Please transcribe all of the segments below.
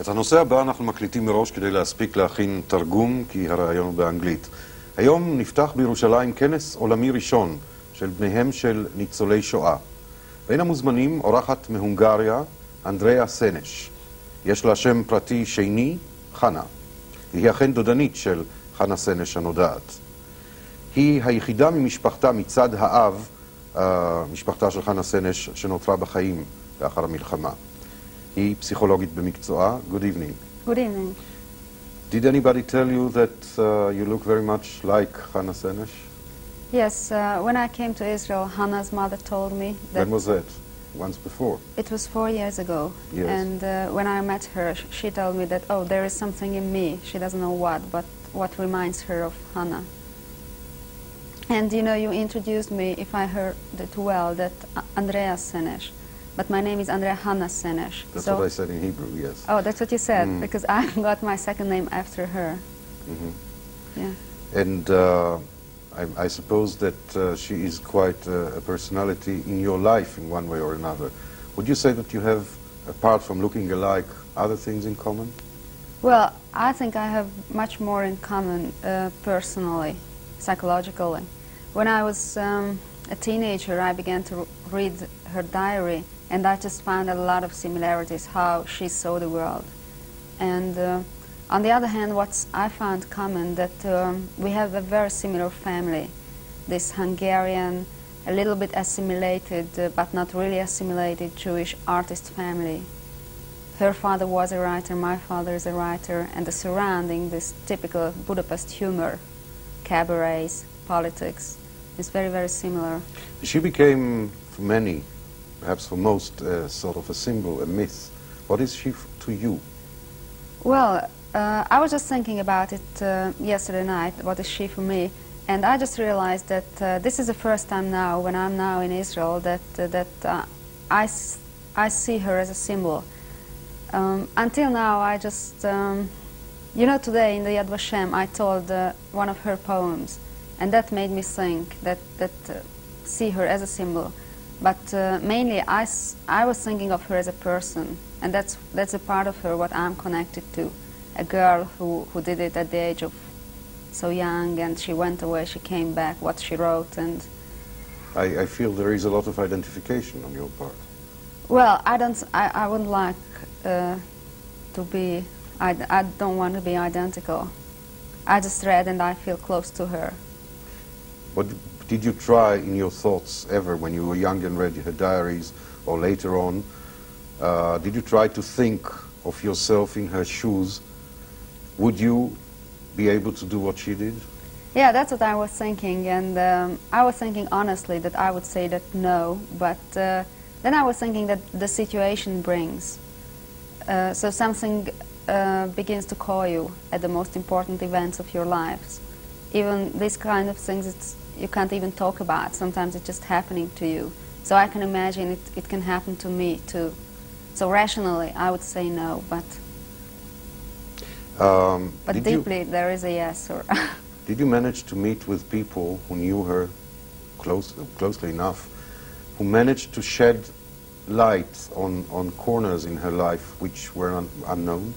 את הנושא הבא אנחנו מקליטים מראש כדי להספיק להכין תרגום, כי הרעיון הוא באנגלית. היום נפתח בירושלים כנס עולמי ראשון של בניהם של ניצולי שואה. בין המוזמנים אורחת מהונגריה, אנדריאה סנש. יש לה שם פרטי שני, חנה. היא אכן דודנית של חנה סנש הנודעת. היא היחידה ממשפחתה מצד האב, משפחתה של חנה סנש, שנותרה בחיים לאחר המלחמה. היא פסיכולוגית במקצועה. Good evening. Good evening. Did anybody tell you that you look very much like Hannah Senesh? Yes, when I came to Israel, Hannah's mother told me that... When was that? Once before? It was 4 years ago. Yes. And when I met her, she told me that, oh, there is something in me. She doesn't know what, but what reminds her of Hannah. And you know, you introduced me, if I heard it well, that Andrea Szenes. But my name is Andrea Hannah Szenes. That's what I said in Hebrew, yes. Oh, that's what you said, because I got my second name after her. Yeah. And I suppose that she is quite a personality in your life in one way or another. Would you say that you have, apart from looking alike, other things in common? Well, I think I have much more in common personally, psychologically. When I was a teenager, I began to read her diary, and I just found a lot of similarities, how she saw the world. And on the other hand, what I found common, that we have a very similar family. This Hungarian, a little bit assimilated, but not really assimilated, Jewish artist family. Her father was a writer, my father is a writer, and the surrounding, this typical Budapest humor, cabarets, politics, is very, very similar. She became, for many, perhaps for most, sort of a symbol, a myth. What is she to you? Well, I was just thinking about it yesterday night, what is she for me, and I just realized that this is the first time now, when I'm now in Israel, that I see her as a symbol. Until now, I just, you know, today in the Yad Vashem, I told one of her poems, and that made me think that see her as a symbol. But mainly, I was thinking of her as a person, and that's a part of her what I'm connected to. A girl who did it at the age of so young, and she went away, she came back, what she wrote, and... I feel there is a lot of identification on your part. Well, I wouldn't like to be, I don't want to be identical. I just read and I feel close to her. But did you try in your thoughts ever, when you were young and read her diaries, or later on, did you try to think of yourself in her shoes? Would you be able to do what she did? Yeah, that's what I was thinking, and I was thinking honestly that I would say that no, but then I was thinking that the situation brings. So something begins to call you at the most important events of your lives. Even these kind of things, you can't even talk about. Sometimes it's just happening to you. So I can imagine it can happen to me too. So rationally, I would say no, but deeply there is a yes. Or did you manage to meet with people who knew her closely enough, who managed to shed light on corners in her life which were unknown?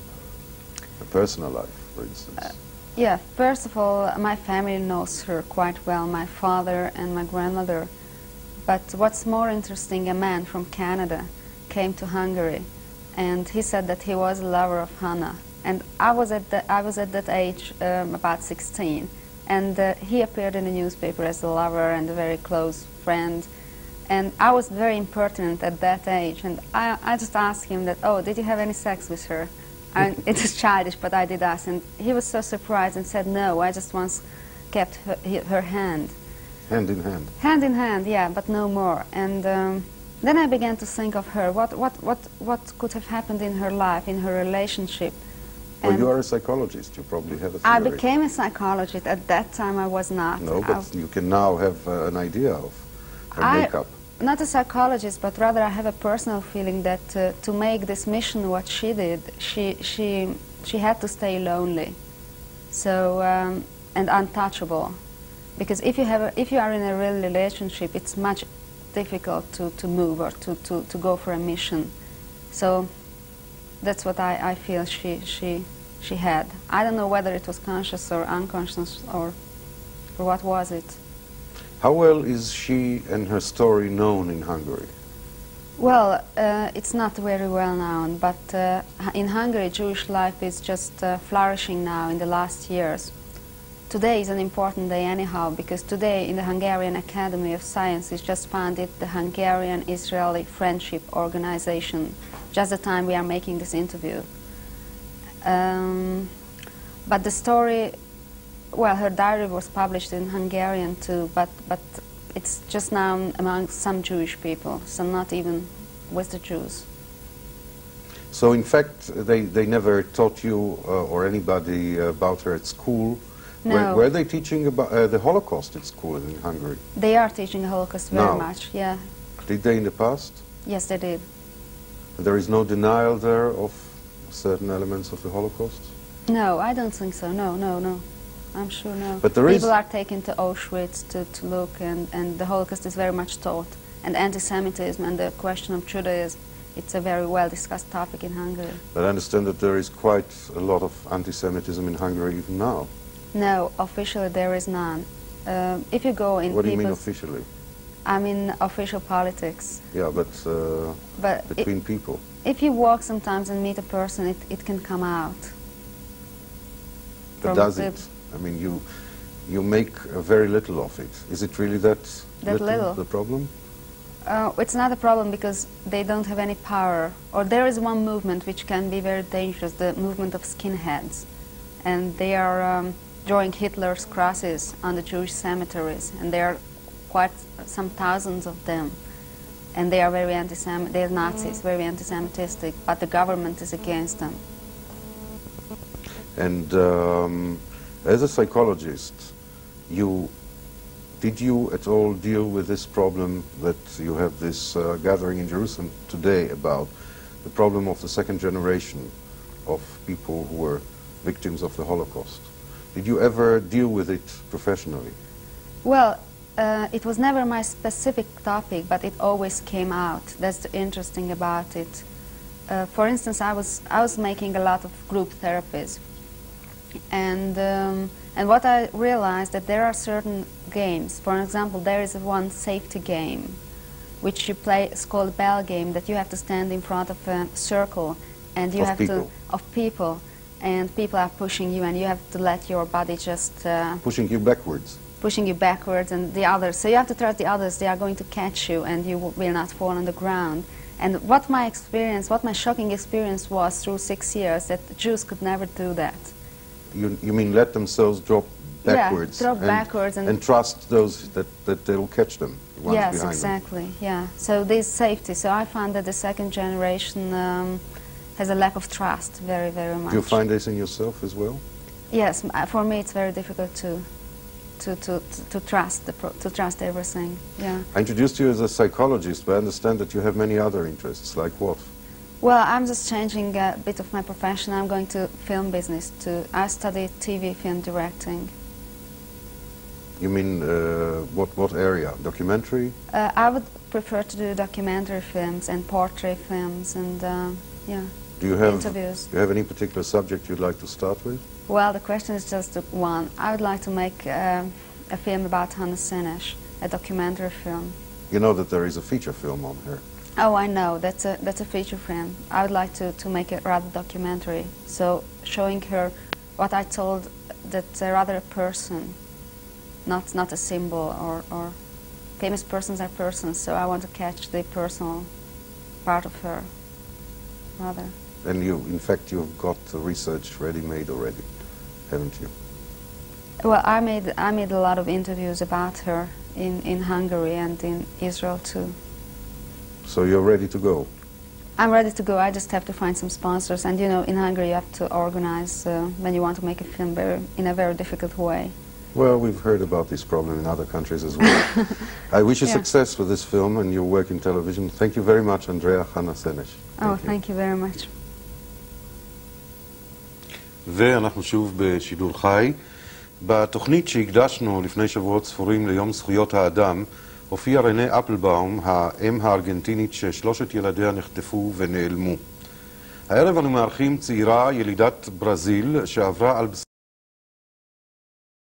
Her personal life, for instance. Yeah, first of all, my family knows her quite well, my father and my grandmother. But what's more interesting, a man from Canada came to Hungary, and he said that he was a lover of Hannah. And I was at that age, about 16, and he appeared in the newspaper as a lover and a very close friend. And I was very impertinent at that age, and I just asked him that, oh, did you have any sex with her? And it is childish, but I did ask, and he was so surprised and said, no, I just once kept her hand. Hand in hand? Hand in hand, yeah, but no more. And then I began to think of her, what could have happened in her life, in her relationship. Well, you are a psychologist, you probably have a theory. I became a psychologist. At that time I was not. No, but you can now have an idea of her makeup. Not a psychologist, but rather I have a personal feeling that to make this mission what she did, she had to stay lonely, so and untouchable, because if you are in a real relationship, it's much difficult to move or to go for a mission. So That's what I feel she had. I don't know whether it was conscious or unconscious or what was it. How well is she and her story known in Hungary? Well, it's not very well known, but in Hungary Jewish life is just flourishing now in the last years. Today is an important day anyhow, because today in the Hungarian Academy of Sciences just founded the Hungarian-Israeli Friendship Organization, just the time we are making this interview. But the story, well, her diary was published in Hungarian too, but it's just now among some Jewish people, so not even with the Jews. So in fact, they never taught you or anybody about her at school? No. Were they teaching about the Holocaust at school in Hungary? They are teaching the Holocaust very much, yeah. Did they in the past? Yes, they did. There is no denial there of certain elements of the Holocaust? No, I don't think so. No. I'm sure no. But there People are taken to Auschwitz to look, and the Holocaust is very much taught. And anti-Semitism and the question of Judaism, it's a very well-discussed topic in Hungary. But I understand that there is quite a lot of anti-Semitism in Hungary even now. No, officially there is none. If you go in What do you mean officially? I mean official politics. Yeah, but between people. If you walk sometimes and meet a person, it can come out. But does it? I mean, you make very little of it. Is it really that little the problem? It's not a problem because they don't have any power. Or there is one movement which can be very dangerous, the movement of skinheads. And they are drawing Hitler's crosses on the Jewish cemeteries. And there are quite some thousands of them. And they are very anti-Semitic, they are Nazis, very anti-Semitistic, but the government is against them. And as a psychologist, did you at all deal with this problem that you have this gathering in Jerusalem today about the problem of the second generation of people who were victims of the Holocaust? Did you ever deal with it professionally? Well, it was never my specific topic, but it always came out. That's the interesting about it. For instance, I was making a lot of group therapies, and what I realized that there are certain games. For example, there is one safety game, which you play. It's called bell game. That you have to stand in front of a circle, and you have to people, and people are pushing you, and you have to let your body just pushing you backwards. Pushing you backwards, and the others. So you have to trust the others. They are going to catch you, and you will not fall on the ground. And what my shocking experience was through 6 years, that the Jews could never do that. You mean let themselves drop backwards? Yeah, drop backwards and trust those that they will catch them. The ones yes, behind exactly. them. Yeah. So this safety. So I found that the second generation has a lack of trust, very, very much. Do you find this in yourself as well? Yes. For me, it's very difficult to trust everything. Yeah. I introduced you as a psychologist, but I understand that you have many other interests. Like what? Well, I'm just changing a bit of my profession. I'm going to film business too. I studied TV film directing. You mean what area? Documentary? I would prefer to do documentary films and portrait films and yeah. Interviews. Do you have any particular subject you'd like to start with? Well, the question is just one. I would like to make a film about Andrea Szenes, a documentary film. You know that there is a feature film on her. Oh, I know. That's a feature film. I would like to make it rather documentary. So showing her what I told, that rather a person, not a symbol or famous persons are persons. So I want to catch the personal part of her, rather. And in fact, you've got the research ready-made already, haven't you? Well, I made a lot of interviews about her in Hungary and in Israel too. So you're ready to go? I'm ready to go. I just have to find some sponsors. And you know, in Hungary you have to organize when you want to make a film in a very difficult way. Well, we've heard about this problem in other countries as well. I wish you success with this film and your work in television. Thank you very much, Andrea Szenes. Thank you very much. ואנחנו שוב בשידור חי. בתוכנית שהקדשנו לפני שבועות ספורים ליום זכויות האדם, הופיעה רנה אפלבאום, האם הארגנטינית ששלושת ילדיה נחטפו ונעלמו. הערב אנו מארחים צעירה ילידת ברזיל שעברה על